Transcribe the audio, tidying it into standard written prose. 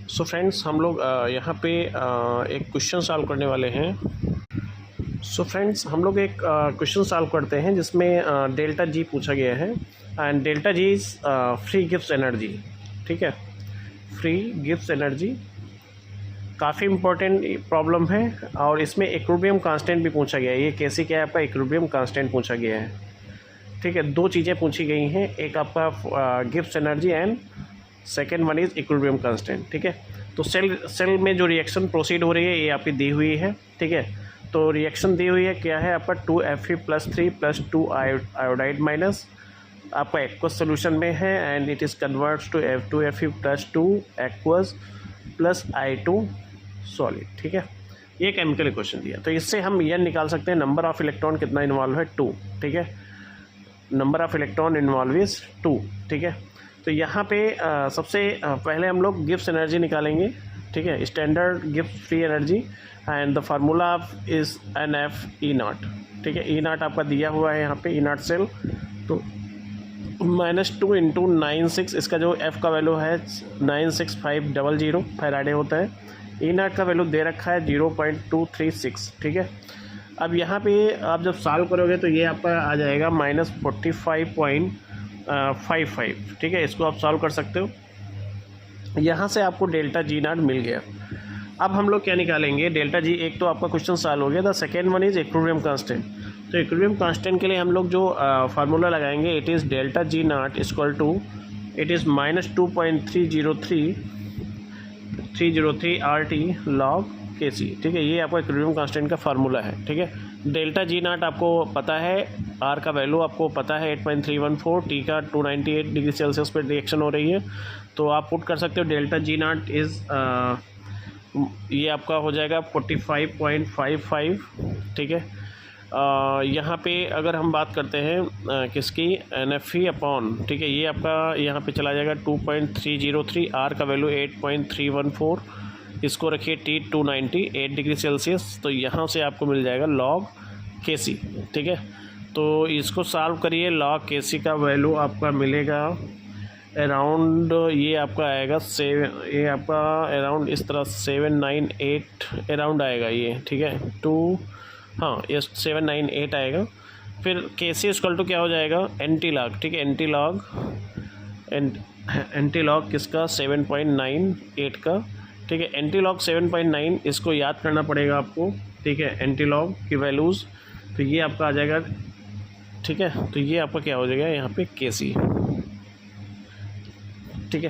So friends, हम लोग यहाँ पे एक क्वेश्चन सॉल्व करने वाले हैं। सो फ्रेंड्स, हम लोग एक क्वेश्चन सॉल्व करते हैं जिसमें डेल्टा जी पूछा गया है and delta G is free gives energy. ठीक है, फ्री गिव्स एनर्जी काफ़ी इम्पोर्टेंट प्रॉब्लम है और इसमें इक्विलिब्रियम कांस्टेंट भी पूछा गया है। ये कैसे क्या है, आपका इक्विलिब्रियम कांस्टेंट पूछा गया है। ठीक है, दो चीज़ें पूछी गई हैं, एक आपका gives energy and second one is equilibrium constant. ठीक है, तो सेल में जो रिएक्शन प्रोसीड हो रही है ये आपकी दी हुई है। ठीक है, तो रिएक्शन दी हुई है क्या है आपका 2Fe+3 + 2 आयोडाइड माइनस आपका एक्वस सोल्यूशन में है and it is converts to F2Fe+2 aqueous plus I2 solid. ठीक है, ये केमिकल इक्वेशन दिया, तो इससे हम यह निकाल सकते हैं नंबर ऑफ इलेक्ट्रॉन कितना इन्वॉल्व है 2। ठीक है, number of electron involve is 2। ठीक है, तो यहाँ पे सबसे पहले हम लोग गिव्स एनर्जी निकालेंगे। ठीक है, standard gives free energy and the formula is NF E0। ठीक है, E0 आपका दिया हुआ है यहाँ पे E0 सेल, तो -2 × 96, इसका जो F का वैल्यू है 96500 फैराडे होता है। E0 का वैल्यू दे रखा है 0.236। ठीक है, अब यहाँ पे आप जब सॉल्व करोगे तो ये आपका आ जाएगा -45.55। ठीक है, इसको आप सॉल्व कर सकते हो। यहाँ से आपको डेल्टा G0 मिल गया। अब हम लोग क्या निकालेंगे, डेल्टा जी, एक तो आपका क्वेश्चन सॉल्व हो गया। The second one is equilibrium constant. तो इक्विलिब्रियम कांस्टेंट के लिए हम लोग जो फार्मूला लगाएंगे, it is delta G0 equal to it is -2.303 RT log Kc। ठीक है, ये आपका इक्विलिब्रियम कांस्टेंट का फार्मूला है। ठीक है, डेल्टा G0 आपको पता है, R का वैल्यू आपको पता है 8.314, T का 298 डिग्री सेल्सियस पर रिएक्शन हो रही है, तो आप पुट कर सकते हो डेल्टा G0 इज़ ये आपका हो जाएगा 45.55। ठीक है, यहाँ पे अगर हम बात करते हैं किसकी, NFE अपॉन, ठीक है, ये आपका यहाँ पे चला जाएगा 2.303, R का वैल्यू 8.314, इसको रखिए T 298 डिग्री सेल्सियस, तो यहाँ से आपको मिल जाएगा log Kc। ठीक है, तो इसको सॉल्व करिए, log Kc का वैल्यू आपका मिलेगा अराउंड, ये आपका आएगा ये आपका अराउंड इस तरह 798 अराउंड आएगा ये। ठीक है, हाँ, ये 798 आएगा। फिर Kc इक्वल टू क्या हो जाएगा, NT log। ठीक है, NT log किसका, 7.98 का। ठीक है, NT log 7.9, इसको याद करना पड़ेगा आपको। ठीक है, NT log की वैल्यूज़, तो ये आपका आ जाएगा। ठीक है, तो ये आपका क्या हो जाएगा यहाँ पे Kc। ठीक है।